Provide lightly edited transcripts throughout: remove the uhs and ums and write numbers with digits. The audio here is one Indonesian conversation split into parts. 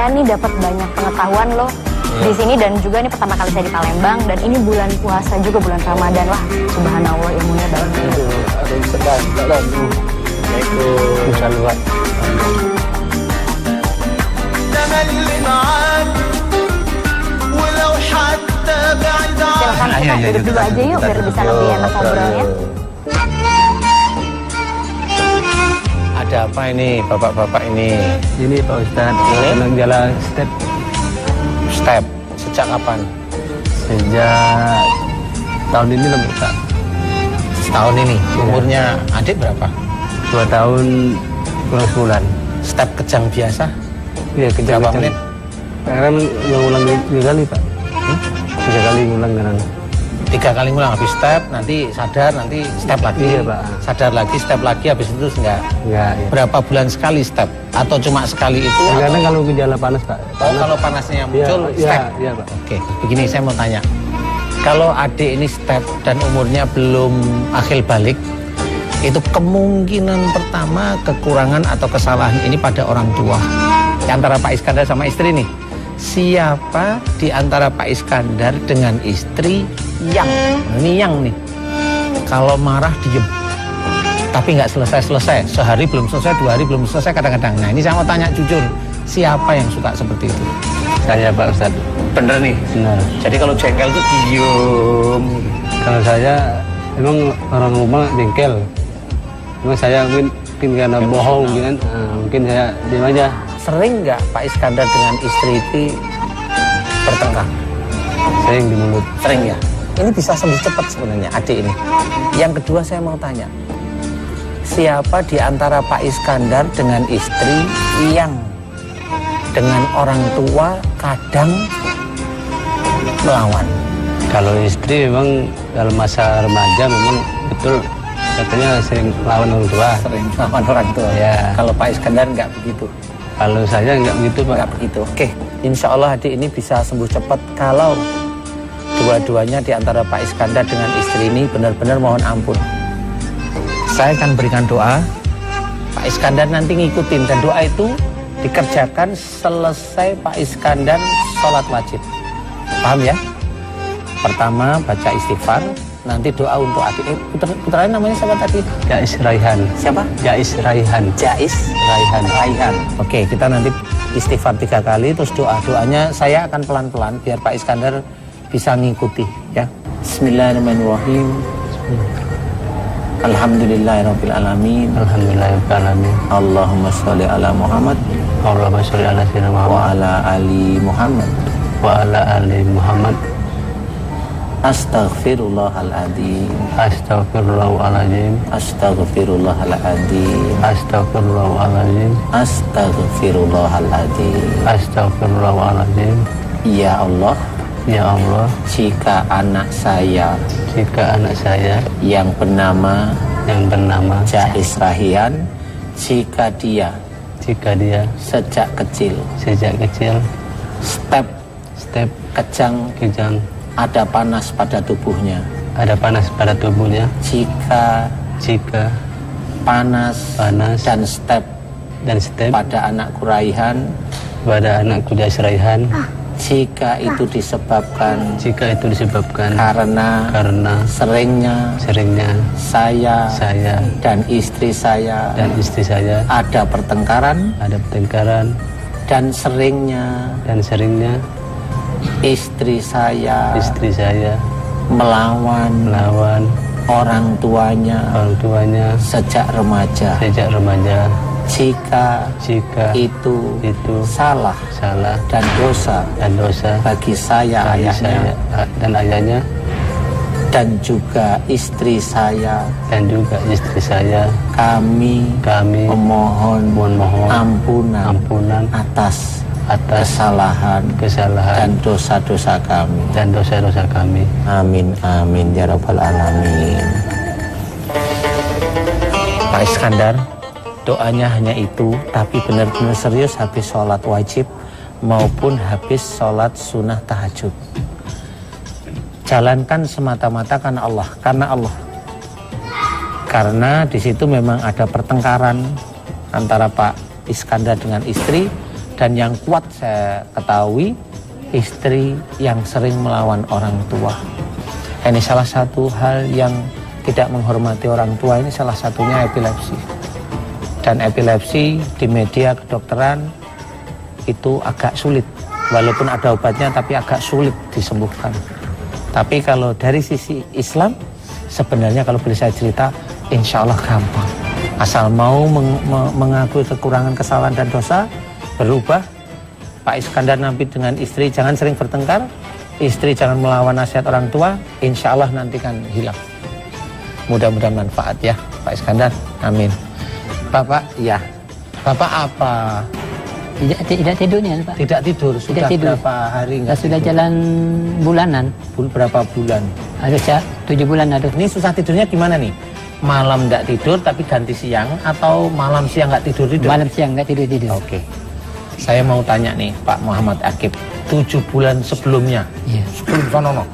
saya nih dapat banyak pengetahuan loh di sini, dan juga ini pertama kali saya di Palembang, dan ini bulan puasa juga, bulan Ramadan. Wah, subhanallah, ilmunya banyak. Ada yang sedang dalam Assalamualaikum. Silakan kita duduk dulu aja yuk, biar bisa lebih enak ngobrolnya. Ada apa ini bapak-bapak ini? Ini Pak Ustadz, senang jalan step. Step, sejak kapan? Sejak tahun ini lah Pak. Setahun ini. Umurnya adik berapa? 2 tahun kurang sebulan. Step kejang biasa? Iya, kejang. Berapa menit? Sekarang ngulang 3 kali Pak. 3 kali ngulang sekarang. 3 kali ngulang, habis step, nanti sadar, nanti step lagi. Iya Pak. Sadar lagi, step lagi, habis itu enggak. Iya. Berapa bulan sekali step? Atau cuma sekali itu? Karena kalau gejala panas Pak. Oh, kalau panasnya muncul, step? Iya Pak. Oke, begini saya mau tanya. Kalau adik ini step dan umurnya belum akhir balik, itu kemungkinan pertama kekurangan atau kesalahan ini pada orang tua. Antara Pak Iskandar sama istri nih. Siapa di antara Pak Iskandar dengan istri yang? Ini yang nih. Kalau marah diem. Tapi nggak selesai-selesai. Sehari belum selesai, 2 hari belum selesai kadang-kadang. Nah ini saya mau tanya jujur. Siapa yang suka seperti itu? Saya Pak Ustadz. Bener nih? Benar. Jadi kalau jengkel tuh diem. Kalau saya emang orang rumah jengkel. Emang saya mungkin karena bohong gitu kan. Mungkin saya diam aja. Sering nggak Pak Iskandar dengan istri itu bertengkar? Sering di mulut. Sering ya? Ini bisa sembuh cepat sebenarnya adik ini. Yang kedua saya mau tanya. Siapa di antara Pak Iskandar dengan istri yang dengan orang tua kadang melawan? Kalau istri memang dalam masa remaja memang betul katanya sering melawan orang tua. Sering melawan orang tua. Ya. Kalau Pak Iskandar nggak begitu. Kalau saya nggak begitu Pak. Nggak begitu. Oke, insya Allah adik ini bisa sembuh cepat kalau dua-duanya di antara Pak Iskandar dengan istri ini benar-benar mohon ampun. Saya akan berikan doa, Pak Iskandar nanti ngikutin, dan doa itu dikerjakan selesai Pak Iskandar sholat wajib. Paham ya? Pertama baca istighfar, nanti doa untuk adik. Putranya namanya siapa tadi? Jais Raihan. Siapa? Jais Raihan. Jais Raihan. Raihan. Oke, kita nanti istighfar 3 kali, terus doanya saya akan pelan-pelan biar Pak Iskandar bisa ngikuti ya. Bismillahirrahmanirrahim. Alhamdulillahirabbil alamin. Alhamdulillahirabbil alamin. Allahumma sholli ala Muhammad. Allahumma sholli ala sayyidina Muhammad. Wa ala ali Muhammad. Wa ala ali Muhammad. Astaghfirullahaladzim. Astaghfirullahaladzim. Astaghfirullahaladzim. Astaghfirullahaladzim. Astaghfirullahaladzim. Astaghfirullahaladzim. Ya Allah, ya Allah, jika anak saya yang bernama Jais Raihan, jika dia sejak kecil step kejang ada panas pada tubuhnya, jika panas dan step pada anakku Raihan, Jais Raihan, jika itu disebabkan karena seringnya saya dan istri saya ada pertengkaran dan seringnya istri saya melawan orang tuanya sejak remaja. Jika itu salah dan dosa bagi saya dan ayahnya dan juga istri saya, kami memohon ampunan atas kesalahan dan dosa-dosa kami. Amin amin ya rabbal alamin. Pak Iskandar, doanya hanya itu, tapi benar-benar serius habis sholat wajib maupun habis sholat sunnah tahajud. Jalankan semata-mata karena Allah. Karena di situ memang ada pertengkaran antara Pak Iskandar dengan istri, Dan yang kuat saya ketahui, istri yang sering melawan orang tua. Ini salah satu hal yang tidak menghormati orang tua, ini salah satunya epilepsi. Dan epilepsi di media kedokteran itu agak sulit. Walaupun ada obatnya tapi agak sulit disembuhkan. Tapi kalau dari sisi Islam, sebenarnya kalau boleh saya cerita, insya Allah gampang. Asal mau mengakui kekurangan, kesalahan dan dosa, berubah. Pak Iskandar Nabi dengan istri jangan sering bertengkar, istri jangan melawan nasihat orang tua, insya Allah nanti kan hilang. Mudah-mudahan manfaat ya Pak Iskandar, amin. Bapak, ya. Bapak apa? Tidak tidurnya Pak. Tidak tidur, sudah tidur. Berapa hari enggak Sudah tidur? jalan bulanan. Berapa bulan? Ada 7 bulan ada. Ini susah tidurnya gimana nih? Malam enggak tidur tapi ganti siang, atau malam siang enggak tidur? Malam siang enggak tidur. Oke. Saya mau tanya nih Pak Muhammad Akib, 7 bulan sebelumnya, Iya. sebelum sonono.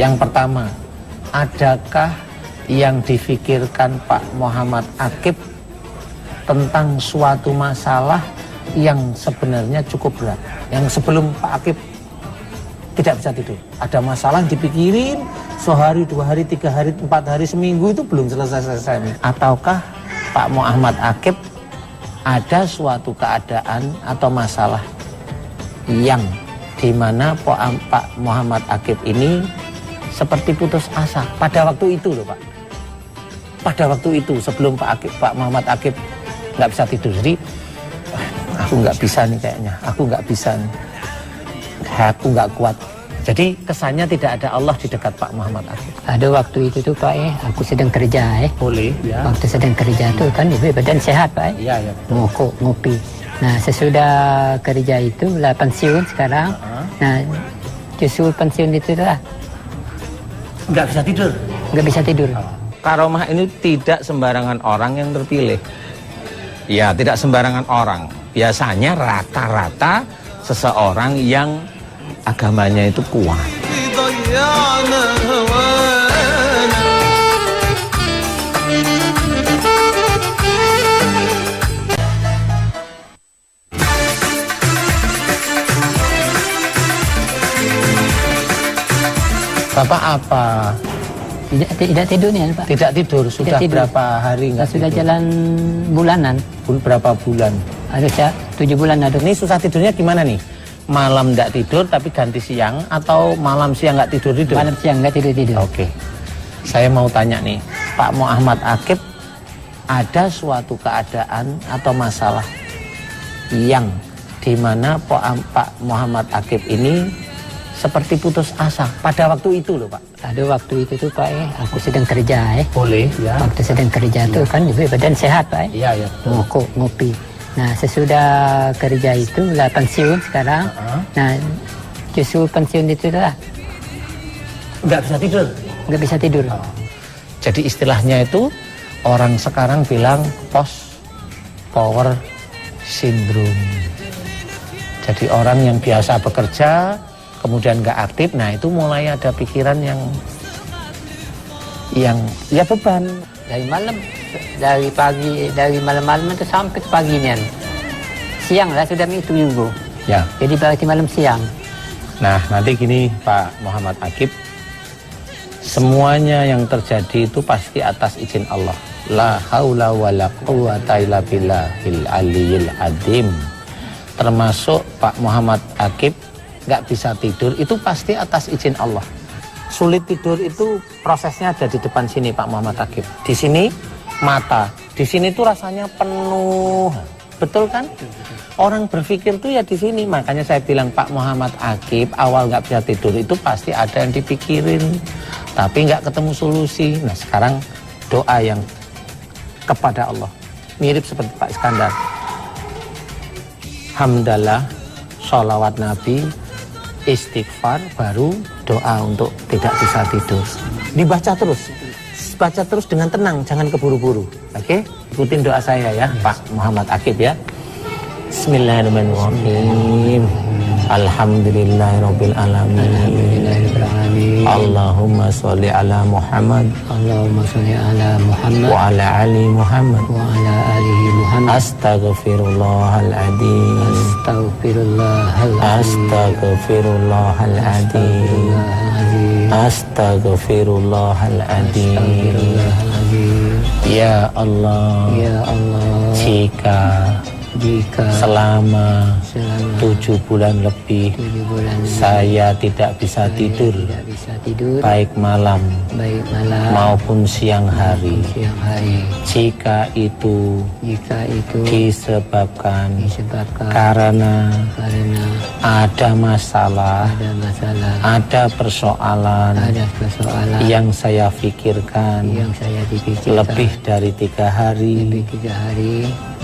Yang pertama, adakah yang difikirkan Pak Muhammad Akib tentang suatu masalah yang sebenarnya cukup berat, yang sebelum Pak Akib tidak bisa tidur? Ada masalah yang dipikirin sehari, 2 hari, 3 hari, 4 hari, seminggu itu belum selesai-selesai. Ataukah Pak Muhammad Akib ada suatu keadaan atau masalah yang dimana Pak Muhammad Akib ini seperti putus asa pada waktu itu loh Pak. Pada waktu itu sebelum Pak Muhammad Akib nggak bisa tidur. Jadi aku nggak bisa nih kayaknya, aku nggak bisa nih, aku nggak kuat. Jadi kesannya tidak ada Allah di dekat Pak Muhammad Akib. Ada waktu itu tuh Pak aku sedang kerja Boleh ya. Waktu sedang kerja tuh kan ibu badan sehat Pak Iya ya. Ngokok, ngopi. Nah sesudah kerja itu lah pensiun sekarang. Nah justru pensiun itu lah Nggak bisa tidur. nggak bisa tidur. Karomah ini tidak sembarangan orang yang terpilih. Ya, tidak sembarangan orang. Biasanya rata-rata seseorang yang agamanya itu kuat. Bapak apa? Tidak tidurnya Pak. Tidak tidur, sudah tidur. berapa hari enggak Sudah tidur? jalan bulanan. Berapa bulan? Ada 7 bulan ada. Ini susah tidurnya gimana nih? Malam enggak tidur tapi ganti siang, atau malam siang enggak tidur? Malam siang enggak tidur. Oke. Saya mau tanya nih, Pak Muhammad Akib, ada suatu keadaan atau masalah yang dimana Pak Muhammad Akib ini seperti putus asa pada waktu itu loh Pak? Ada waktu itu tuh Pak aku sedang kerja Boleh ya. Waktu sedang kerja tuh kan ibu badan sehat Pak Iya ya. Ngokok, ngopi. Nah sesudah kerja itu lah pensiun sekarang. Nah justru pensiun itu lah Nggak bisa tidur. nggak bisa tidur. Jadi istilahnya itu orang sekarang bilang post power syndrome. Jadi orang yang biasa bekerja kemudian nggak aktif, nah itu mulai ada pikiran yang ya beban. Dari pagi, dari malam-malam itu sampai ke pagi nih. Siang lah sudah itu juga. Ya. Jadi berarti malam siang. Nah nanti gini Pak Muhammad Akib, semuanya yang terjadi itu pasti atas izin Allah. La haula wala quwwata illa billahil aliyil adim. Termasuk Pak Muhammad Akib nggak bisa tidur itu pasti atas izin Allah. Sulit tidur itu prosesnya ada di depan sini Pak Muhammad Akib. Di sini mata, di sini tuh rasanya penuh, betul kan? Orang berpikir tuh ya di sini. Makanya saya bilang Pak Muhammad Akib awal nggak bisa tidur itu pasti ada yang dipikirin, tapi nggak ketemu solusi. Nah sekarang doa yang kepada Allah mirip seperti Pak Iskandar. Hamdalah, sholawat Nabi, istighfar, baru doa untuk tidak bisa tidur. Dibaca terus, baca terus dengan tenang, jangan keburu-buru. Oke? Ikutin doa saya ya, Pak Muhammad Akib ya. Bismillahirrahmanirrahim. Alhamdulillahirabbil alamin. Allahumma sholli ala Muhammad Allahumma sholli ala Muhammad wa ala ali Muhammad. wa ala alihi Muhammad. Astaghfirullahaladzim. Astaghfirullahaladzim. Astaghfirullahaladzim. Ya Allah, jika selama 7 bulan lebih saya tidak bisa tidur, baik malam maupun siang hari. Jika itu disebabkan karena ada masalah, ada persoalan yang saya pikirkan lebih dari 3 hari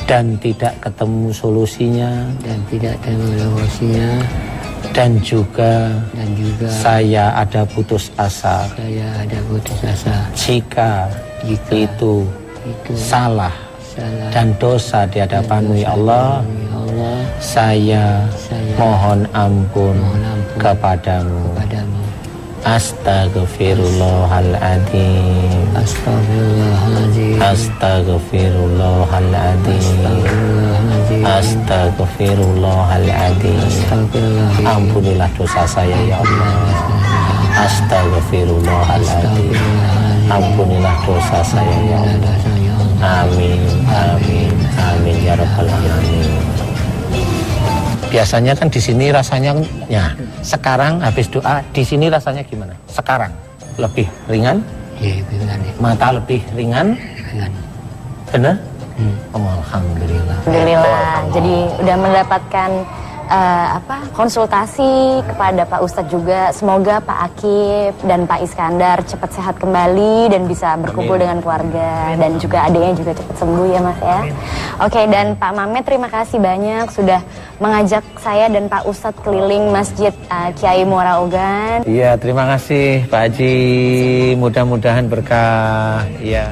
dan tidak ketemu solusinya, dan juga saya ada putus asa. Jika itu salah dan dosa di hadapan-Mu ya Allah, saya mohon ampun kepadamu. Astaghfirullahaladzim. Astaghfirullahaladzim. Astaghfirullahaladzim. Ampunilah dosa saya ya Allah. Astaghfirullahaladzim. Ampunilah dosa saya ya Allah. Amin, amin, amin ya rabbal alamin. Biasanya kan di sini rasanya, ya sekarang habis doa di sini rasanya gimana? Sekarang lebih ringan? Iya, ringan. Mata lebih ringan? Benar? Alhamdulillah. Alhamdulillah. Jadi udah mendapatkan konsultasi kepada Pak Ustadz juga. Semoga Pak Akif dan Pak Iskandar cepat sehat kembali dan bisa berkumpul dengan keluarga, dan juga adiknya juga cepat sembuh ya Mas ya. Oke, dan Pak Mamet terima kasih banyak sudah mengajak saya dan Pak Ustadz keliling Masjid Kiai Muara Ogan. Iya, terima kasih Pak Haji. Mudah-mudahan berkah. Iya.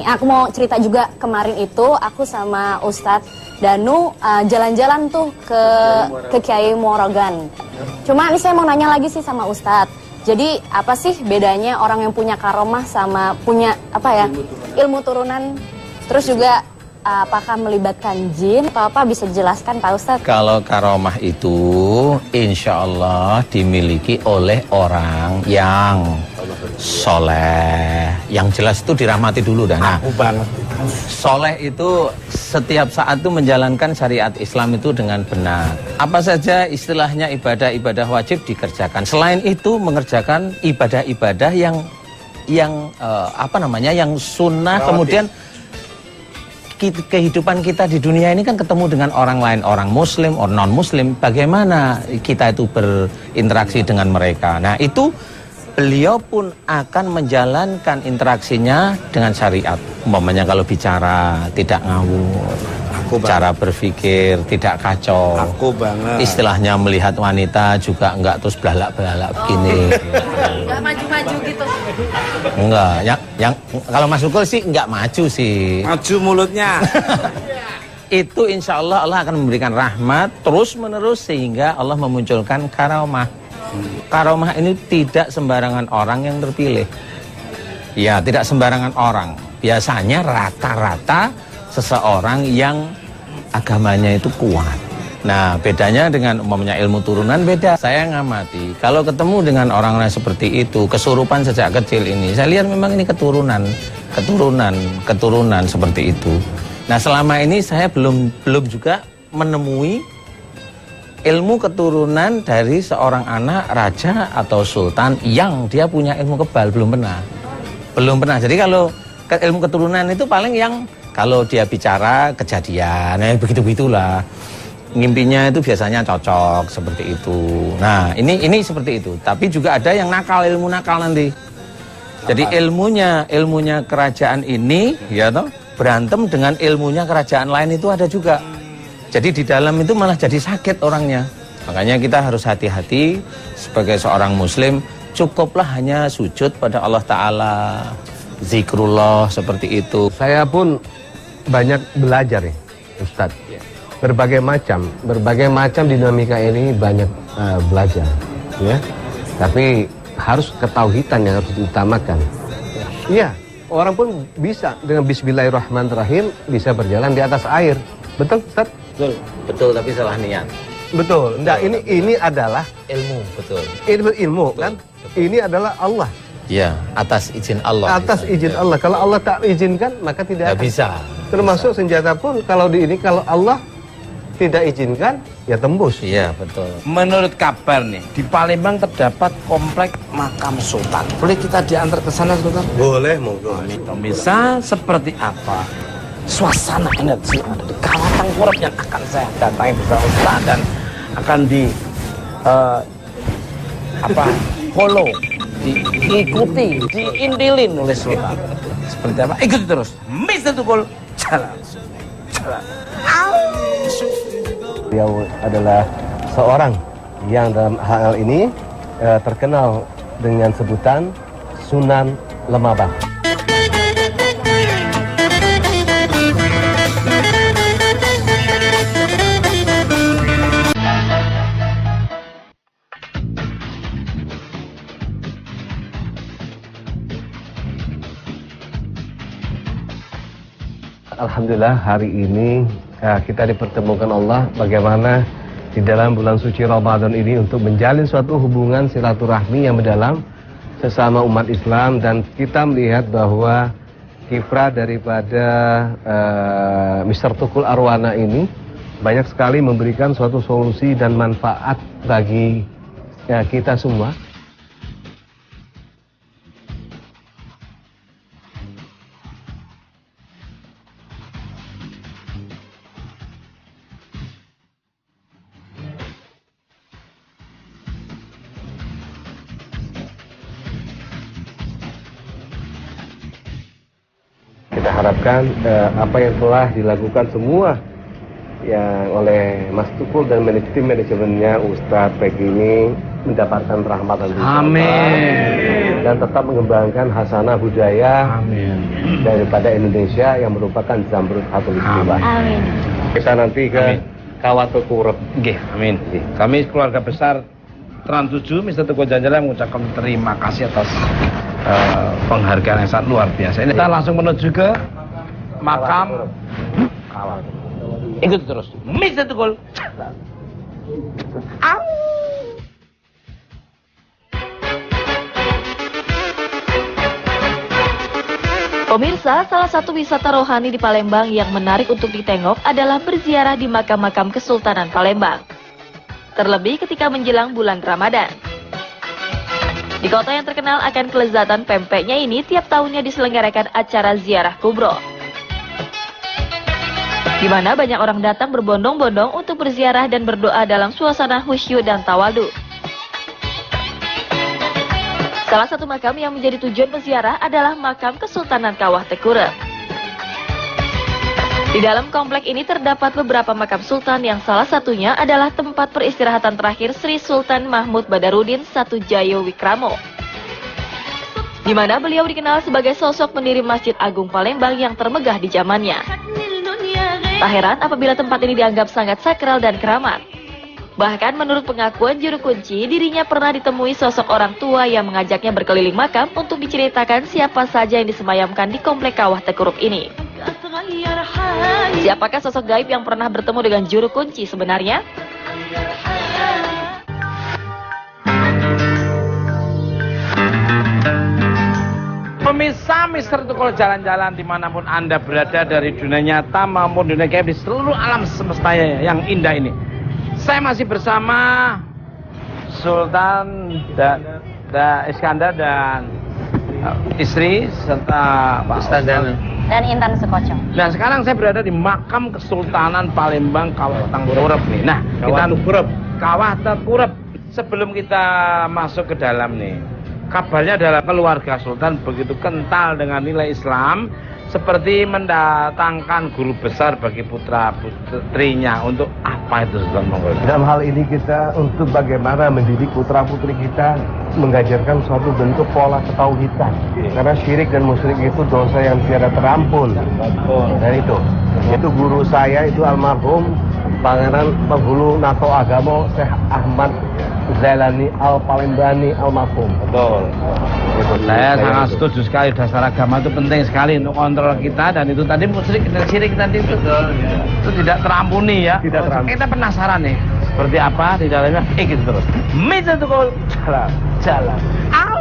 Aku mau cerita juga, kemarin itu aku sama Ustadz Danu jalan-jalan tuh ke Kiai Muara Ogan. Cuma ini saya mau nanya lagi sih sama Ustadz. Jadi apa sih bedanya orang yang punya karomah sama punya ilmu turunan? Terus juga apakah melibatkan jin atau apa, bisa dijelaskan Pak Ustadz? Kalau karomah itu insya Allah dimiliki oleh orang yang soleh, yang jelas itu dirahmati dulu dah. Nah, soleh itu setiap saat itu menjalankan syariat Islam itu dengan benar. Apa saja istilahnya ibadah-ibadah wajib dikerjakan. Selain itu mengerjakan ibadah-ibadah yang sunnah. Kemudian kehidupan kita di dunia ini kan ketemu dengan orang lain, orang muslim, orang non-muslim. Bagaimana kita itu berinteraksi dengan mereka. Nah itu beliau pun akan menjalankan interaksinya dengan syariat. Umpamanya kalau bicara tidak ngawur, cara berpikir tidak kacau. Aku banget. Istilahnya melihat wanita juga enggak terus belalak-belalak begini. Enggak maju-maju gitu. Enggak, yang kalau Mas Ukul sih enggak maju sih. Maju mulutnya. Itu insya Allah Allah akan memberikan rahmat terus menerus sehingga Allah memunculkan karomah. Karomah ini tidak sembarangan orang yang terpilih. Ya, tidak sembarangan orang. Biasanya rata-rata seseorang yang agamanya itu kuat. Nah, bedanya dengan umpamanya ilmu turunan beda. Saya ngamati, kalau ketemu dengan orang-orang seperti itu, kesurupan sejak kecil ini, saya lihat memang ini keturunan seperti itu. Nah, selama ini saya belum juga menemui ilmu keturunan dari seorang anak raja atau sultan yang dia punya ilmu kebal, belum pernah. Jadi kalau ilmu keturunan itu paling yang kalau dia bicara kejadian, begitu-begitulah. Ngimpinya itu biasanya cocok seperti itu. Nah, ini seperti itu. Tapi juga ada yang nakal, ilmu nakal nanti. Jadi ilmunya kerajaan ini, ya toh, berantem dengan ilmunya kerajaan lain itu ada juga. Jadi di dalam itu malah jadi sakit orangnya. Makanya kita harus hati-hati sebagai seorang muslim, cukuplah hanya sujud pada Allah Ta'ala, zikrullah seperti itu. Saya pun banyak belajar ya, Ustadz. Berbagai macam dinamika ini banyak belajar, ya. Tapi harus ketauhidan yang harus diutamakan. Iya, orang pun bisa dengan Bismillahirrahmanirrahim bisa berjalan di atas air. Betul, Ustadz? Betul, tapi salah niat. Betul. Nah, ini adalah Ilmu, betul. ilmu kan? Ini adalah Allah. Ya, atas izin Allah. Atas izin Allah. Kalau Allah tak izinkan, maka tidak Nggak akan. bisa. Termasuk senjata pun kalau kalau Allah tidak izinkan, ya tembus. Iya, betul. Menurut kabar nih, di Palembang terdapat komplek makam sultan. Boleh kita diantar ke sana, Sultan? Boleh, monggo. Bisa seperti apa suasana energi yang ada di Kawah Kurep yang akan saya datangi bersama Ustaz dan akan follow, diikuti, diintilin oleh Sultan. Seperti apa? Ikuti terus. Mr. Tukul, jalan. Beliau adalah seorang yang dalam hal ini terkenal dengan sebutan Sunan Lemabah. Alhamdulillah hari ini kita dipertemukan Allah bagaimana di dalam bulan suci Ramadan ini untuk menjalin suatu hubungan silaturahmi yang mendalam sesama umat Islam, dan kita melihat bahwa kiprah daripada Mr. Tukul Arwana ini banyak sekali memberikan suatu solusi dan manfaat bagi kita semua. Kita harapkan apa yang telah dilakukan semua yang oleh Mas Tukul dan tim manajemennya Ustadz Pegi ini mendapatkan rahmatan dari Allah. Amin. Dan tetap mengembangkan hasanah budaya daripada Indonesia yang merupakan Zamrud Khatul Istiwa. Amin. Kita nanti ke Kawah Kurep. Nggih, amin. Kami keluarga besar Trans 7 Mr. Tukul Janjala mengucapkan terima kasih atas penghargaan yang sangat luar biasa. Ini kita langsung menuju ke makam Kawah. Ikut terus, Mr. Tukul. Pemirsa, salah satu wisata rohani di Palembang yang menarik untuk ditengok adalah berziarah di makam-makam Kesultanan Palembang. Terlebih ketika menjelang bulan Ramadan. Di kota yang terkenal akan kelezatan pempeknya ini, tiap tahunnya diselenggarakan acara ziarah kubro, di mana banyak orang datang berbondong-bondong untuk berziarah dan berdoa dalam suasana khusyuk dan tawadhu. Salah satu makam yang menjadi tujuan peziarah adalah makam Kesultanan Kawah Kurep. Di dalam komplek ini terdapat beberapa makam sultan yang salah satunya adalah tempat peristirahatan terakhir Sri Sultan Mahmud Badarudin Satujayo Wikramo, di mana beliau dikenal sebagai sosok pendiri Masjid Agung Palembang yang termegah di zamannya. Tak heran apabila tempat ini dianggap sangat sakral dan keramat. Bahkan menurut pengakuan juru kunci, dirinya pernah ditemui sosok orang tua yang mengajaknya berkeliling makam untuk diceritakan siapa saja yang disemayamkan di komplek Kawah Kurep ini. Siapakah sosok gaib yang pernah bertemu dengan juru kunci sebenarnya? Pemirsa Mr. Tukul jalan-jalan dimanapun Anda berada, dari dunia nyata maupun dunia gaib, di seluruh alam semesta yang indah ini. Saya masih bersama Sultan Iskandar dan istri serta Pak Ustaz Dan Intan Sekoco. Nah, sekarang saya berada di makam Kesultanan Palembang Kawah Kurep nih. Nah, Kawah Kurep. Sebelum kita masuk ke dalam nih, kabarnya adalah keluarga Sultan begitu kental dengan nilai Islam seperti mendatangkan guru besar bagi putra putrinya. Untuk apa itu Sultan? Monggo. Dalam hal ini kita untuk bagaimana mendidik putra putri kita, mengajarkan suatu bentuk pola ketauhidan. Karena syirik dan musyrik itu dosa yang tiada terampun. Dan itu guru saya itu almarhum Pangeran Penghulu Nato Agamo Syekh Ahmad Zailani Al-Palembani almarhum. Betul. Saya sangat setuju sekali, dasar agama itu penting sekali untuk kontrol kita, dan itu tadi musyrik dan syirik tadi itu tidak terampuni ya. Tidak terampuni. Kita penasaran nih seperti apa di dalamnya. Ikut terus. Mizatukul jalan. Au.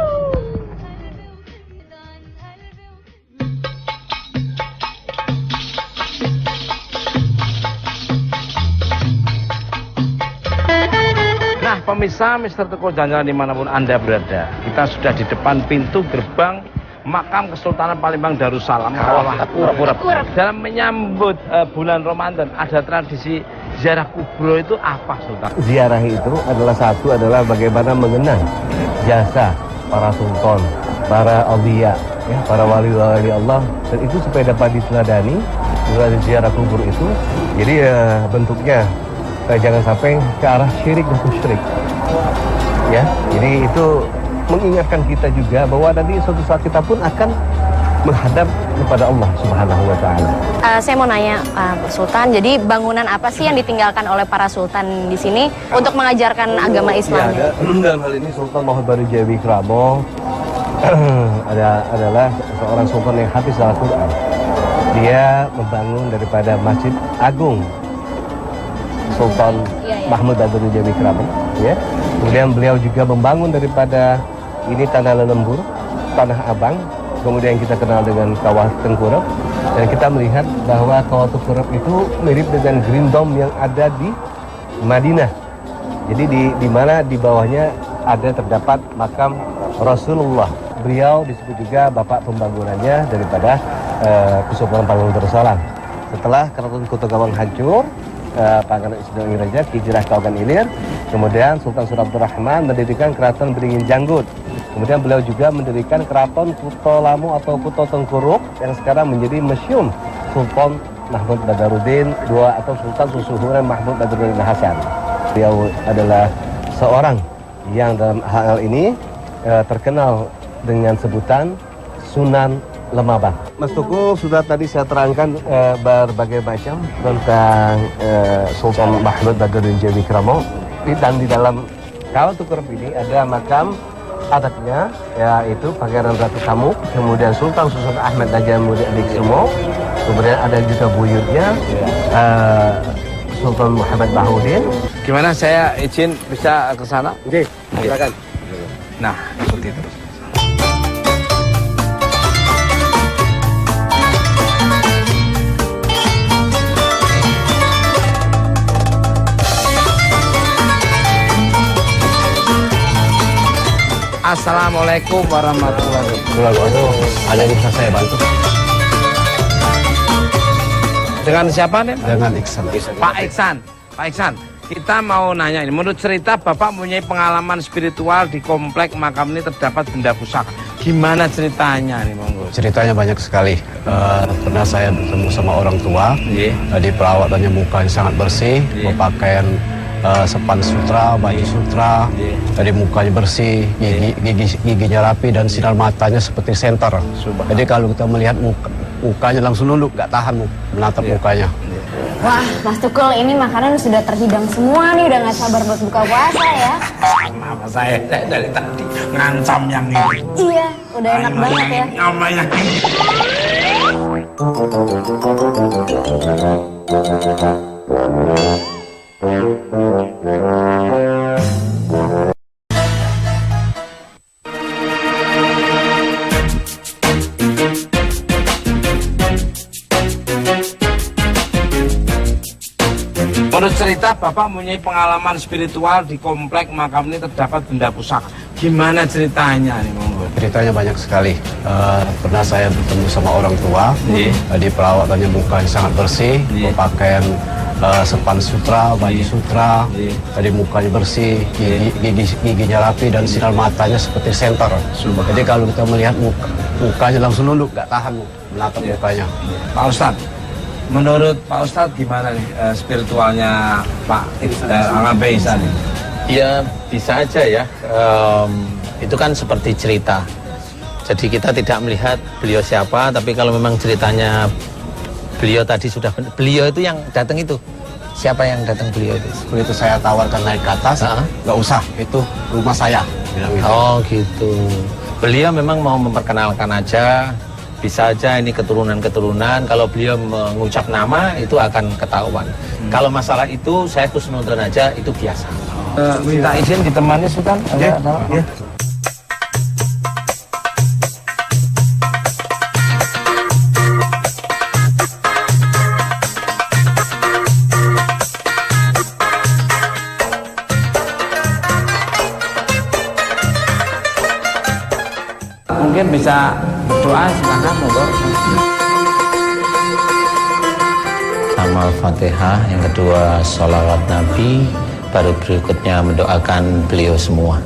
Nah, pemirsa Mr. Tukul Jalan-Jalan dimanapun Anda berada, kita sudah di depan pintu gerbang makam Kesultanan Palembang Darussalam. Dalam menyambut bulan Ramadan, ada tradisi ziarah kubro. Itu apa, Sultan? Ziarah itu adalah bagaimana mengenang jasa para sultan, para awliya, ya, para wali-wali Allah, dan itu supaya dapat diteladani ziarah kubur itu. Jadi bentuknya jangan sampai ke arah syirik dan musyrik. Ya, jadi itu mengingatkan kita juga bahwa nanti suatu saat kita pun akan menghadap kepada Allah Subhanahu wa taala. Saya mau nanya Pak Sultan, jadi bangunan apa sih yang ditinggalkan oleh para sultan di sini untuk mengajarkan agama Islam? Ya, dalam hal ini Sultan Mahmud Badarudin Wikramo adalah seorang sultan yang hafiz Al-Quran. Dia membangun daripada Masjid Agung Sultan Mahmud Badarudin Wikramo, ya. Kemudian beliau juga membangun daripada ini Tanah Lelembur, Tanah Abang, kemudian kita kenal dengan Kawah Tengkurap, dan kita melihat bahwa Kawah Tengkurap itu mirip dengan Green Dome yang ada di Madinah. Jadi di mana di bawahnya ada terdapat makam Rasulullah. Beliau disebut juga bapak pembangunannya daripada Kesultanan Palembang Darussalam. Setelah Keraton Kota Gawang hancur, Pangeran Ismail Raja hijrah ke Ogan Ilir, kemudian Sultan Surabdurrahman mendirikan Keraton Beringin Janggut. Kemudian beliau juga mendirikan Keraton Kuto Lamu atau Kuto Tengkuruk yang sekarang menjadi Museum Sultan Mahmud Badarudin II atau Sultan Susuhunan Mahmud Badarudin Hasan. Beliau adalah seorang yang dalam hal ini terkenal dengan sebutan Sunan Lemabang. Mas Tukul sudah tadi saya terangkan berbagai macam tentang Sultan Mahmud Badarudin Wikramo, dan di dalam Kawah Tengkurap ini ada makam adatnya, yaitu Pangeran Ratu Kamuk, kemudian Sultan Susun Ahmad Najamudin Adiksumo, kemudian ada juga buyutnya Sultan Muhammad Baharudin. Gimana, saya izin bisa ke sana? Oke, silakan. Nah, ikuti terus. Assalamualaikum warahmatullahi wabarakatuh. Ada yang bisa saya bantu? Dengan siapa nih? Dengan Iksan. Pak Iksan. Pak Iksan, kita mau nanya ini. Menurut cerita Bapak mempunyai pengalaman spiritual di komplek makam ini terdapat benda pusaka. Gimana ceritanya nih, monggo? Ceritanya banyak sekali. Pernah saya bertemu sama orang tua. Di perawatannya mukanya sangat bersih, berpakaian sepan sutra, baju sutra, dari mukanya bersih, giginya rapi, dan sinar matanya seperti senter. Jadi kalau kita melihat mukanya langsung nunduk, nggak tahan menatap mukanya. Wah, Mas Tukul, ini makanan sudah terhidang semua nih, udah nggak sabar buat buka puasa ya. Sama saya dari tadi ngancam yang ini. Iya, udah enak banget ya. Sama yang ini. Menurut cerita Bapak mempunyai pengalaman spiritual di komplek makam ini terdapat benda pusaka. Gimana ceritanya nih, monggo? Ceritanya banyak sekali. Pernah saya bertemu sama orang tua. Di perawatannya mukanya sangat bersih, berpakaian sepan sutra, baju sutra, tadi mukanya bersih, giginya rapi dan sinar matanya seperti senter. Jadi kalau kita melihat mukanya langsung nunduk, nggak tahan menatap mukanya. Pak Ustadz, menurut Pak Ustadz gimana nih spiritualnya Pak Angabe Ihsan? Ya bisa aja ya, itu kan seperti cerita. Jadi kita tidak melihat beliau siapa, tapi kalau memang ceritanya beliau tadi sudah, beliau itu yang datang itu. Siapa yang datang beliau itu? Begitu saya tawarkan naik ke atas, nggak usah, itu rumah saya. Bilang gitu. Oh gitu. Beliau memang mau memperkenalkan aja, bisa aja ini keturunan-keturunan. Kalau beliau mengucap nama itu akan ketahuan. Kalau masalah itu saya husnudon aja, itu biasa. Minta izin ditemani Sultan. Ya. Mungkin bisa berdoa, silakan monggo. Sama Al-Fatihah, yang kedua sholawat Nabi, baru berikutnya mendoakan beliau semua.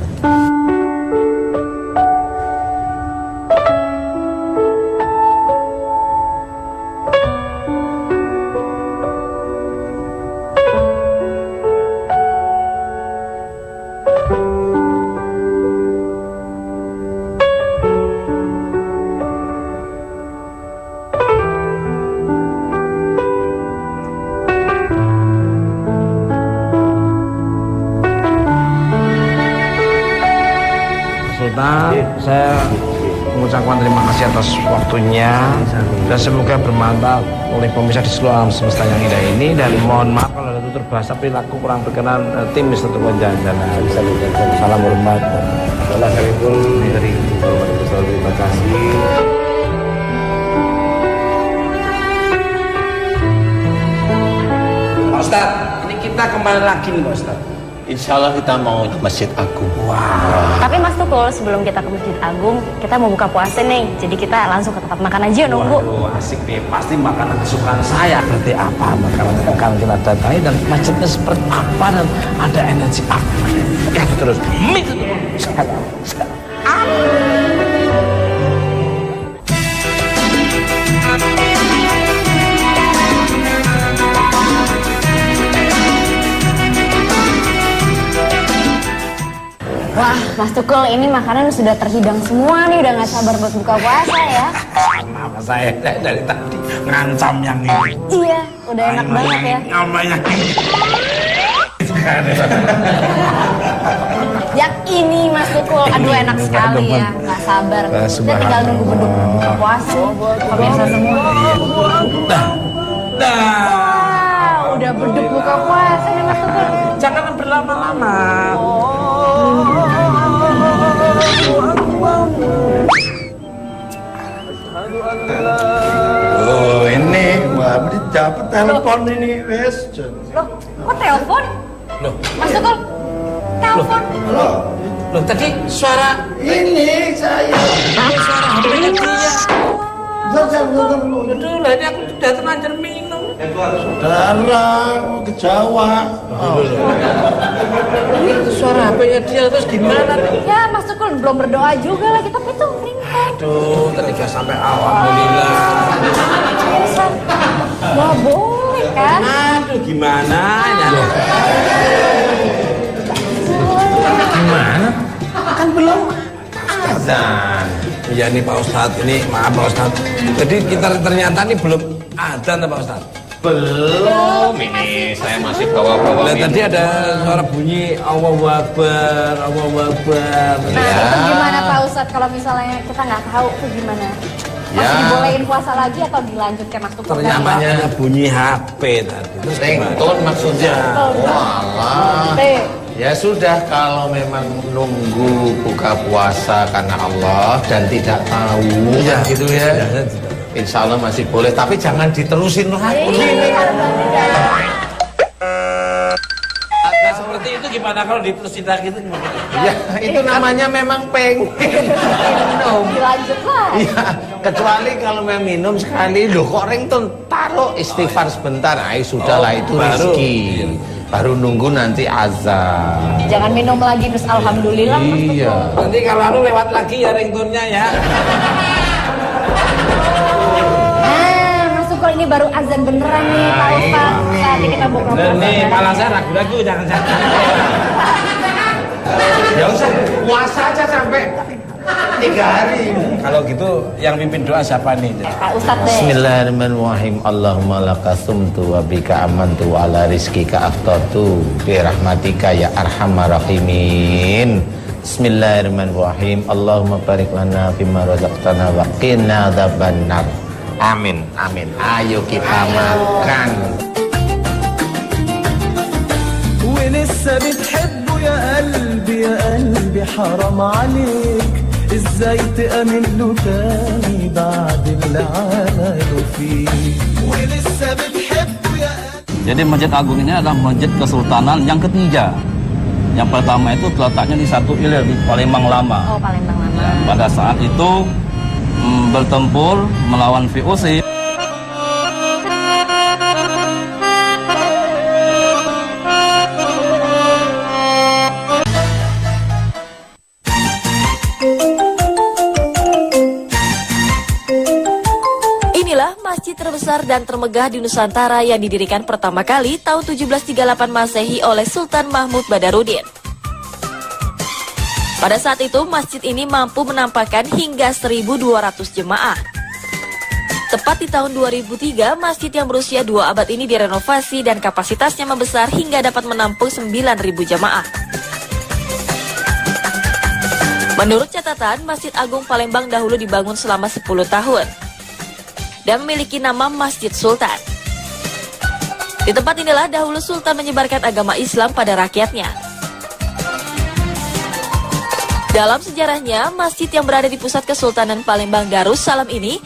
Sultan, saya mengucapkan terima kasih atas waktunya dan semoga bermanfaat oleh pemirsa di seluruh alam semesta yang indah ini, dan mohon maaf kalau ada tutur bahasa perilaku kurang berkenan tim Mister Tukun Jalan. Salam hormat. Allah kami pun dari terima kasih. Pak Ustadz, ini kita kembali lagi nih Pak Ustadz. Insya Allah kita mau ke Masjid Agung. Tapi Mas Tukul, sebelum kita ke Masjid Agung, kita mau buka puasa nih. Jadi kita langsung ke tempat makan aja nunggu. Waduh, asik nih. Pasti makanan kesukaan saya. Berarti apa makanan yang akan kita datangi dan masjidnya seperti apa dan ada energi apa? Ya terus. Wah, Mas Tukul, ini makanan sudah terhidang semua nih. Udah gak sabar buat buka puasa ya. Sama saya dari tadi ngancam yang ini. Iya, udah enak banget ya. Namanya Yang ini Mas Tukul, aduh enak sekali ya. Gak sabar. Kita tinggal nunggu beduk buka puasa. Pemirsa semua. Wah, udah beduk buka puasa nih Mas Tukul. Jangan berlama-lama. Oh ini, wah dapat telepon ini wes. Loh, kok telepon? Loh, Mas Tukul, telepon. loh tadi suara Ini saya. suara HP-nya dia. Saudara, Aduh, lah ini aku udah terlanjur minum. mau ke Jawa. Itu suara HP-nya dia terus gimana nih? Ya, Mas Tukul belum berdoa juga lah. Kita itu ringtone. Aduh, tadi gak sampai alhamdulillah. Bisa. Wah, boleh kan? Aduh, gimana ya? Gimana? Kan belum Azan. Iya nih Pak Ustadz, ini maaf Pak Ustadz. Jadi kita ternyata nih belum adzan Pak Ustadz. Belum, ini saya masih bawa-bawa. Nah, tadi ada suara bunyi Allahu Akbar, Allahu Akbar. Nah, itu gimana Pak Ustadz kalau misalnya kita nggak tahu tuh gimana? Masih dibolehin puasa lagi atau dilanjut ke Mas Tukul? Ternyata ada bunyi HP tadi. Terus gimana? Ringtone maksudnya. Walah. Ya sudah, kalau memang nunggu buka puasa karena Allah dan tidak tahu gitu ya. Insya Allah masih boleh, tapi jangan diterusin lagi. Nah, seperti itu gimana kalau diterusin lagi itu gimana? Ya, itu namanya memang pengen minum. Dilanjut lah. Iya, Kecuali kalau mau minum sekali, loh kok ringtone taruh istighfar sebentar, sudahlah itu rezeki. Baru nunggu nanti azan. Jangan minum lagi terus alhamdulillah. Iya. Nanti kalau anu lewat lagi ya ringtone-nya ya. Mas Sukul ini baru azan beneran nih, Pak Ustaz. Saatnya kita buka puasa. Nih, malah saya ragu-ragu jangan-jangan. Ya usah puasa aja sampai 3 hari. Kalau gitu yang pimpin doa siapa nih? Pak Ustadz deh. Bismillahirrahmanirrahim. Allahumma laka sumtu wa bika amantu wa ala rizkika aftatu bi rahmatika ya arhamar rahimin. Bismillahirrahmanirrahim. Allahumma barik lana fima razaqtana wa qina adzabannar. Amin. Amin. Ayo kita makan. ولسه بتحبه يا قلبي يا قلبي حرام عليك ازاي تأمن له تاني بعد اللي عمله فيك ولسه بتحبه يا قلبي. Jadi Masjid Agung ini adalah masjid kesultanan yang ketiga. Yang pertama itu terletaknya di Satu Ilir di Palembang Lama. Oh, Palembang Lama. Ya, pada saat itu bertempur melawan VOC. Masjid terbesar dan termegah di Nusantara yang didirikan pertama kali tahun 1738 Masehi oleh Sultan Mahmud Badarudin. Pada saat itu, masjid ini mampu menampakkan hingga 1.200 jemaah. Tepat di tahun 2003, masjid yang berusia 2 abad ini direnovasi dan kapasitasnya membesar hingga dapat menampung 9.000 jemaah. Menurut catatan, Masjid Agung Palembang dahulu dibangun selama 10 tahun. Dan memiliki nama Masjid Sultan. Di tempat inilah dahulu Sultan menyebarkan agama Islam pada rakyatnya. Dalam sejarahnya, masjid yang berada di pusat Kesultanan Palembang Darussalam ini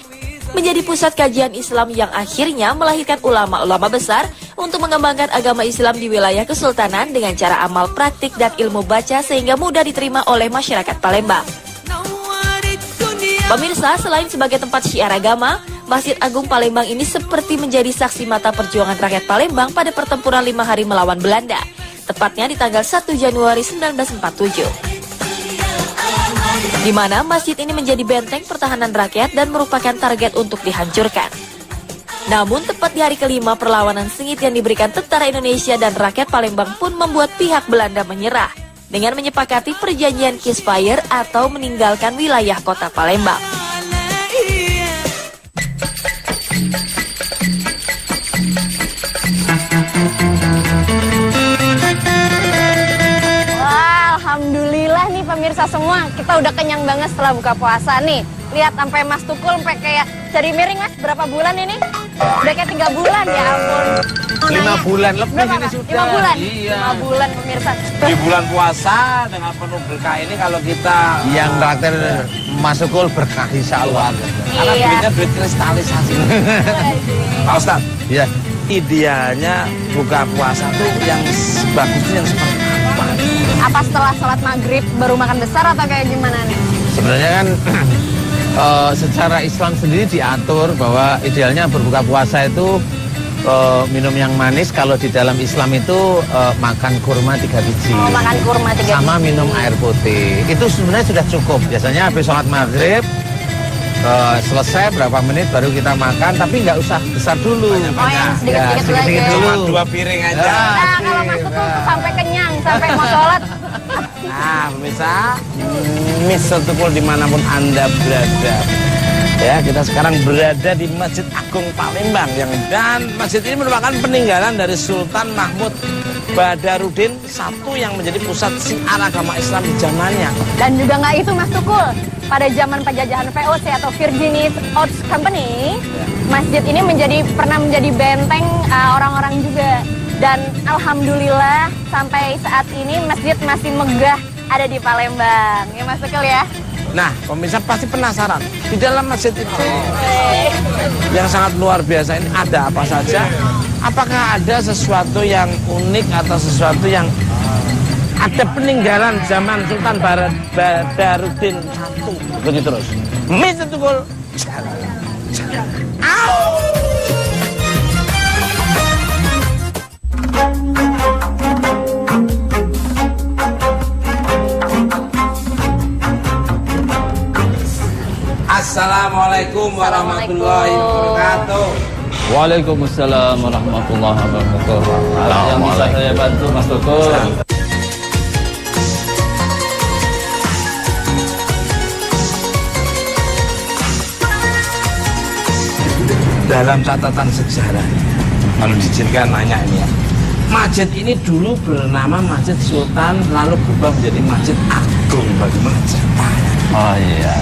menjadi pusat kajian Islam yang akhirnya melahirkan ulama-ulama besar untuk mengembangkan agama Islam di wilayah Kesultanan dengan cara amal praktik dan ilmu baca sehingga mudah diterima oleh masyarakat Palembang. Pemirsa, selain sebagai tempat syiar agama, Masjid Agung Palembang ini seperti menjadi saksi mata perjuangan rakyat Palembang pada pertempuran 5 hari melawan Belanda, tepatnya di tanggal 1 Januari 1947. Di mana masjid ini menjadi benteng pertahanan rakyat dan merupakan target untuk dihancurkan. Namun tepat di hari kelima perlawanan sengit yang diberikan tentara Indonesia dan rakyat Palembang pun membuat pihak Belanda menyerah dengan menyepakati perjanjian ceasefire atau meninggalkan wilayah kota Palembang. Wah, alhamdulillah nih pemirsa semua, kita udah kenyang banget setelah buka puasa nih. Lihat sampai Mas Tukul sampai kayak cari miring. Mas, berapa bulan ini? Udah kayak 3 bulan, ya ampun. 5 bulan lebih ini sudah. 5 bulan? Iya. 5 bulan pemirsa. Di bulan puasa dengan penuh berkah ini kalau kita Yang traktir Mas Sukul berkah insyaallah. karena Iya. duitnya duit kristalisasi. Pak Ustadz, Ya. idealnya buka puasa tuh yang bagusnya yang seperti apa? Apa setelah sholat maghrib baru makan besar atau kayak gimana nih? Sebenarnya kan secara Islam sendiri diatur bahwa idealnya berbuka puasa itu minum yang manis. Kalau di dalam Islam itu makan kurma 3 biji. Oh, makan kurma 3 biji. Sama minum air putih. Itu sebenarnya sudah cukup. Biasanya habis sholat maghrib selesai berapa menit baru kita makan, tapi nggak usah besar dulu. Oh, yang sedikit-sedikit dulu sedikit-sedikit aja. dulu. Cuma 2 piring aja. Nah, kalau Mas Tukul tuh sampai kenyang, sampai mau sholat. Nah, pemirsa, Mr. Tukul dimanapun Anda berada. Ya, kita sekarang berada di Masjid Agung Palembang dan masjid ini merupakan peninggalan dari Sultan Mahmud Badarudin I yang menjadi pusat syiar agama Islam di zamannya. Dan juga nggak itu Mas Tukul, pada zaman penjajahan VOC atau Virginia Oats Company, masjid ini pernah menjadi benteng orang-orang juga. Dan alhamdulillah sampai saat ini masjid masih megah ada di Palembang. Ya Mas Tukul ya. Nah, pemirsa pasti penasaran, di dalam masjid itu yang sangat luar biasa ini ada apa saja? Apakah ada sesuatu yang unik atau sesuatu yang ada peninggalan zaman Sultan Badarudin I? Begitu terus. Mr. Tukul Assalamualaikum warahmatullahi wabarakatuh. Waalaikumsalam warahmatullahi wabarakatuh. Yang bisa saya bantu Mas Tukul? Dalam catatan sejarah, kalau diizinkan nanya ini ya, masjid ini dulu bernama Masjid Sultan, lalu berubah menjadi Masjid Agung. Bagaimana ceritanya? Oh iya,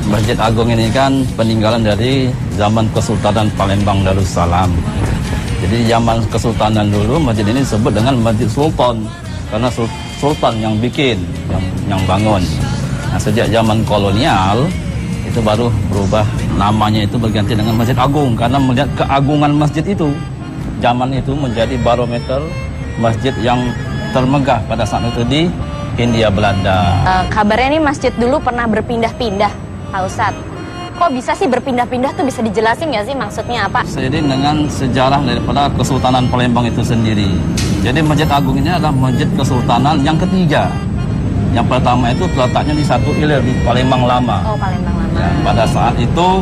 Masjid Agung ini kan peninggalan dari zaman Kesultanan Palembang Darussalam. Jadi zaman Kesultanan dulu masjid ini disebut dengan Masjid Sultan karena Sultan yang bikin, yang bangun. Nah, sejak zaman kolonial itu baru berubah namanya itu berganti dengan Masjid Agung karena melihat keagungan masjid itu. Zaman itu menjadi barometer masjid yang termegah pada saat itu di Hindia Belanda. Kabarnya nih masjid dulu pernah berpindah-pindah, Pak Ustadz. Kok bisa sih berpindah-pindah tuh, bisa dijelasin nggak sih maksudnya apa? Seiring dengan sejarah daripada Kesultanan Palembang itu sendiri. Jadi Masjid Agung ini adalah masjid Kesultanan yang ketiga. Yang pertama itu terletaknya di Satu Ilir di Palembang Lama. Oh, Palembang Lama. Ya, pada saat itu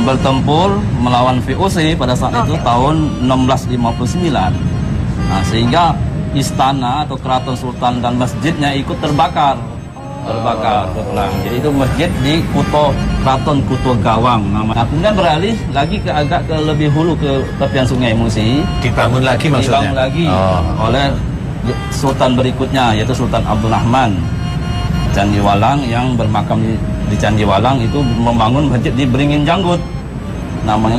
bertempur melawan VOC pada saat itu tahun 1659. Nah, sehingga istana atau keraton sultan dan masjidnya ikut terbakar. Berperang. Jadi itu masjid di Keraton Kuto Gawang namanya. Kemudian beralih lagi ke agak ke lebih hulu ke tepian Sungai Musi. Dibangun lagi maksudnya? Dibangun lagi oleh sultan berikutnya yaitu Sultan Abdul Rahman Candiwalang yang bermakam di Candiwalang itu membangun masjid di Beringin Janggut. Namanya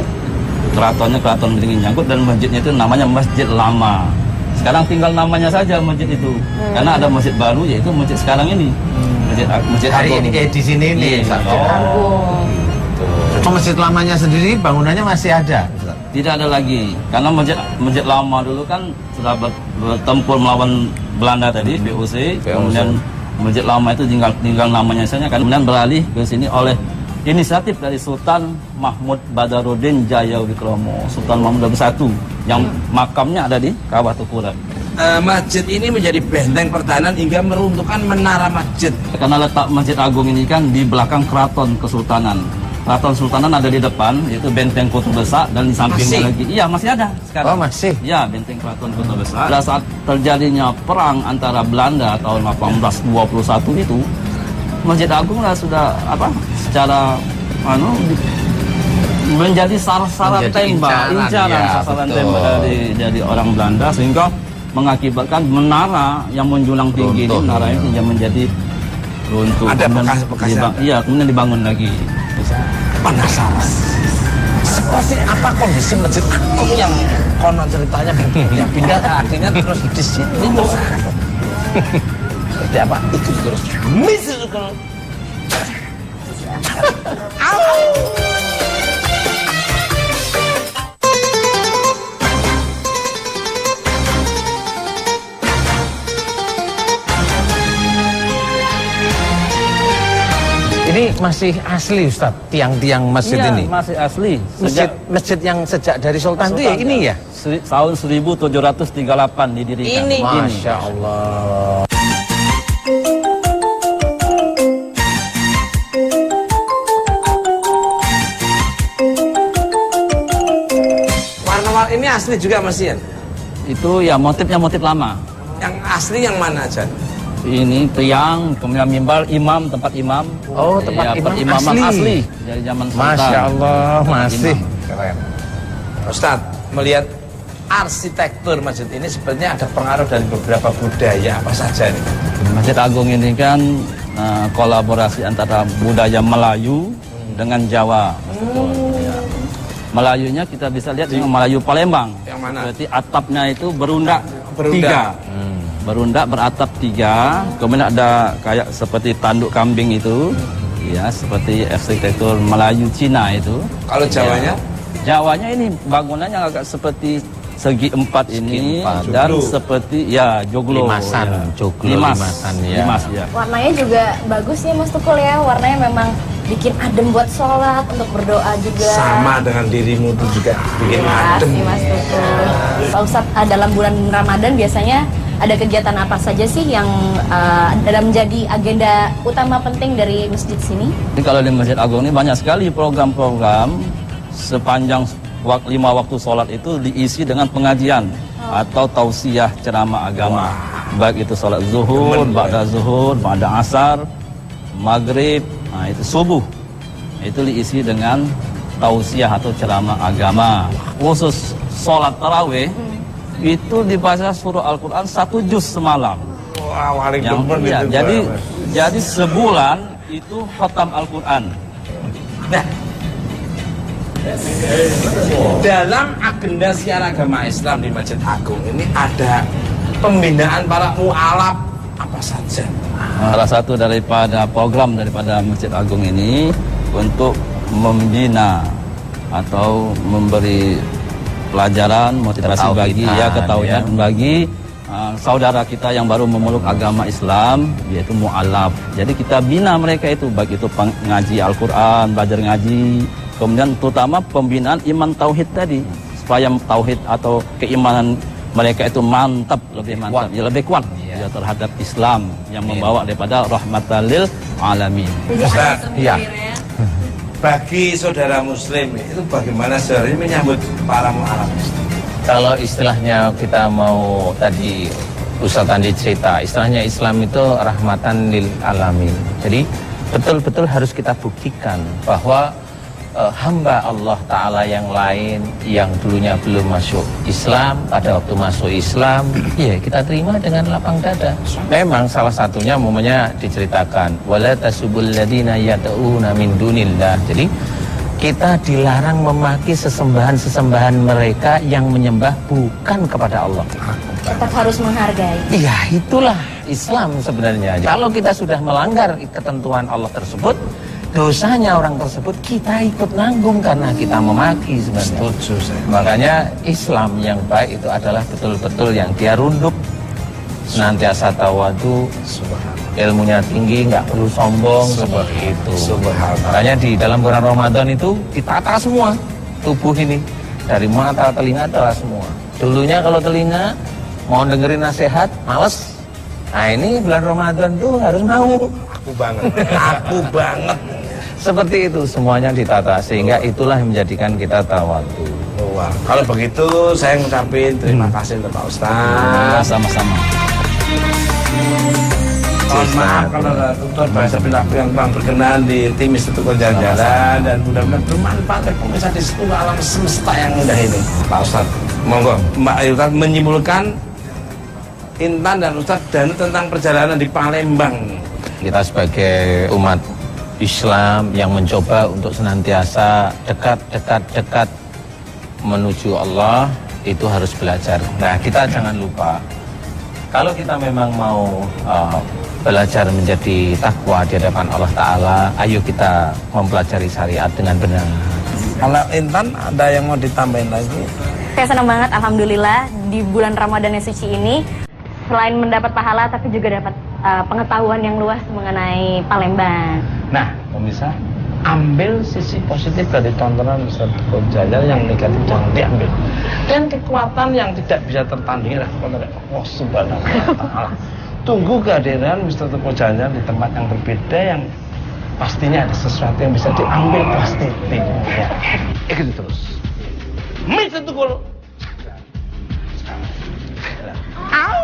keratonnya Keraton Beringin Janggut dan masjidnya itu namanya Masjid Lama. Sekarang tinggal namanya saja masjid itu. Karena ada masjid baru yaitu masjid sekarang ini. Masjid Hari Agung. ini kayak di sini nih. Oh, masjid lamanya sendiri bangunannya masih ada? Tidak ada lagi. Karena masjid lama dulu kan sudah bertempur melawan Belanda tadi, VOC. Kemudian masjid lama itu tinggal namanya saja. Kemudian beralih ke sini oleh inisiatif dari Sultan Mahmud Badarudin Jaya Wikromo, Sultan Mahmud I yang makamnya ada di Kawah Tukuran. Masjid ini menjadi benteng pertahanan hingga meruntuhkan menara masjid. Karena letak Masjid Agung ini kan di belakang Keraton Kesultanan. Keraton Sultanan ada di depan, yaitu Benteng Kota Besar, dan di sampingnya lagi. Iya, masih ada sekarang. Oh, masih? Ya, Benteng Keraton Kota Besar. Pada saat terjadinya perang antara Belanda tahun 1821 itu, Masjid Agung lah sudah secara menjadi sasaran tembak, incaran sasaran tembak dari orang Belanda, sehingga mengakibatkan menara yang menjulang tinggi ini, menara ini yang menjadi runtuh. Ada bekas-bekasnya. Iya, kemudian dibangun lagi. Penasaran. Seperti apa kondisi Masjid Agung yang konon ceritanya pindah akhirnya terus di sini terus. Seperti apa? Ikut terus. Misalkan. Ini masih asli Ustaz, tiang-tiang masjid ini? Iya, masih asli. Masjid yang sejak dari Sultan itu ya ini ya? Tahun 1738 didirikan. Ini. Masya Allah. Warna-warna ini asli juga Mas Ian? Itu ya motifnya motif lama. Yang asli yang mana aja? Ini tiang, kemudian mimbar, imam, tempat imam. Oh, tempat imam perimaman asli. Dari zaman Sultan. Masya Allah, masih. Keren. Ustadz, melihat arsitektur masjid ini sebenarnya ada pengaruh dari beberapa budaya apa saja nih? Masjid Agung ini kan kolaborasi antara budaya Melayu dengan Jawa. Ya. Melayunya kita bisa lihat dengan Melayu Palembang. Yang mana? Berarti atapnya itu berundak tiga. Berundak beratap tiga, kemudian ada kayak seperti tanduk kambing itu, ya seperti arsitektur Melayu Cina itu. Kalau Jawanya? Ya, Jawanya ini bangunannya agak seperti segi empat ini dan seperti ya joglo. Limasan, ya. joglo, Limasan ya. ya. Limas, ya. Warnanya juga bagus ya Mas Tukul ya, warnanya memang bikin adem buat sholat, untuk berdoa juga. Sama dengan dirimu tuh juga bikin Iya adem. sih Mas Tutu. Pak Ustadz, dalam bulan Ramadan biasanya ada kegiatan apa saja sih yang dalam menjadi agenda utama penting dari masjid sini? Jadi kalau di Masjid Agung ini banyak sekali program-program sepanjang 5 waktu sholat itu diisi dengan pengajian atau tausiah ceramah agama. Baik itu sholat zuhur, ba'da zuhur, ba'da asar, maghrib, nah itu subuh. Itu diisi dengan tausiah atau ceramah agama. Khusus sholat tarawih itu dibaca surah Al-Quran 1 juz semalam. Wah, paling Yang, demen ya, itu, jadi sebulan itu khatam Al-Quran. Nah, dalam agenda siar agama Islam di Masjid Agung ini ada pembinaan para mu'alaf apa saja? Salah satu daripada program daripada Masjid Agung ini untuk membina atau memberi pelajaran motivasi bagi ketahuan bagi saudara kita yang baru memeluk agama Islam, yaitu mu'alaf. Jadi kita bina mereka itu, baik itu ngaji Al-Quran, belajar ngaji, kemudian terutama pembinaan iman tauhid tadi, supaya tauhid atau keimanan mereka itu lebih mantap, lebih kuat ya, terhadap Islam yang membawa daripada rahmatan lil alamin. Ustaz, Iya. bagi saudara muslim itu bagaimana sehari menyambut para mu'alaf? Kalau istilahnya kita mau tadi Ustaz Andi cerita, istilahnya Islam itu rahmatan lil alamin. Jadi betul-betul harus kita buktikan bahwa hamba Allah Ta'ala yang lain yang dulunya belum masuk Islam, pada waktu masuk Islam, ya kita terima dengan lapang dada. Memang salah satunya momennya diceritakan, wala tasubul ladina yata'una min dunillah. Jadi kita dilarang memaki sesembahan-sesembahan mereka yang menyembah bukan kepada Allah. Tetap harus menghargai. Iya, itulah Islam sebenarnya. Kalau kita sudah melanggar ketentuan Allah tersebut, dosanya orang tersebut kita ikut nanggung karena kita memaki sebenarnya. Setuju saya. Makanya Islam yang baik itu adalah betul-betul yang dia runduk, senantiasa tawadu, ilmunya tinggi, nggak perlu sombong, seperti itu. Makanya di dalam bulan Ramadan itu ditata semua tubuh ini, dari mata, telinga, telah semua. Dulunya kalau telinga mau dengerin nasihat, males. Nah ini bulan Ramadan tuh harus mau. Aku banget. Seperti itu semuanya ditata, sehingga itulah yang menjadikan kita tawadu. Wah, kalau begitu saya ngucapin terima kasih untuk Pak Ustaz. Sama-sama. Mohon maaf kalau ada tutur bahasa perilaku yang kurang berkenan di tim Institut Jalan-Jalan, dan mudah-mudahan bermanfaat bagi pemirsa di seluruh alam semesta yang indah ini. Pak Ustaz, monggo Mbak Ustaz menyimpulkan Intan dan Ustaz Danu tentang perjalanan di Palembang. Kita sebagai umat Islam yang mencoba untuk senantiasa dekat menuju Allah, itu harus belajar. Nah, kita jangan lupa, kalau kita memang mau belajar menjadi takwa di hadapan Allah Ta'ala, ayo kita mempelajari syariat dengan benar. Kalau Intan ada yang mau ditambahin lagi? Saya senang banget, alhamdulillah di bulan Ramadan yang suci ini, selain mendapat pahala tapi juga dapat pengetahuan yang luas mengenai Palembang. Nah, pemirsa, ambil sisi positif dari tontonan Ustaz Jalal, yang negatif jangan diambil. Dan kekuatan yang tidak bisa tertandingi adalah kekuatan Allah Subhanahu wa Ta'ala. Tunggu kehadiran Ustaz Jalal di tempat yang berbeda, yang pastinya ada sesuatu yang bisa diambil positifnya. Ikuti terus. Mitra Tukul. Au.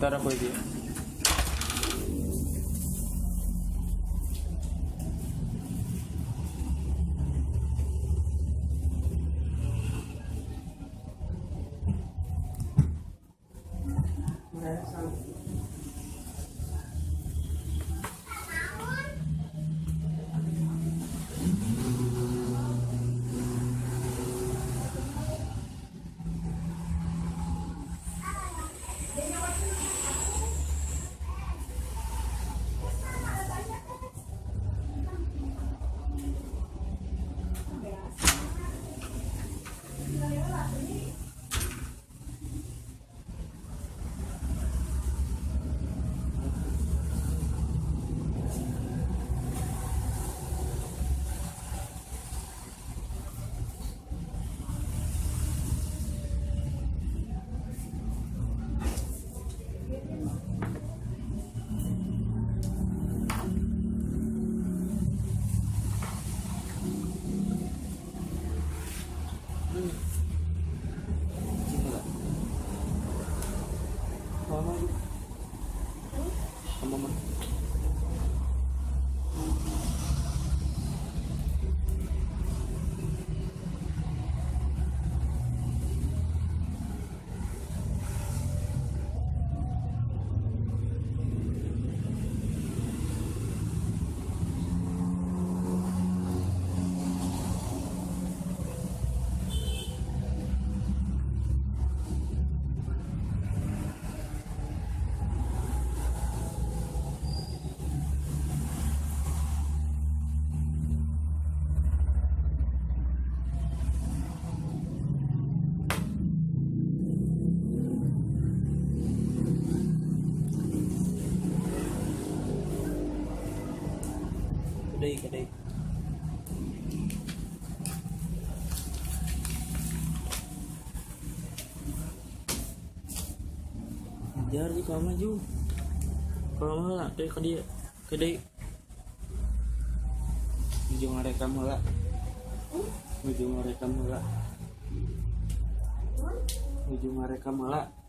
Ntar aku aja. Kedai. Jar di kau maju. Kalau mahal lah, kedai. Ujung mereka mula. Ujung mereka mula.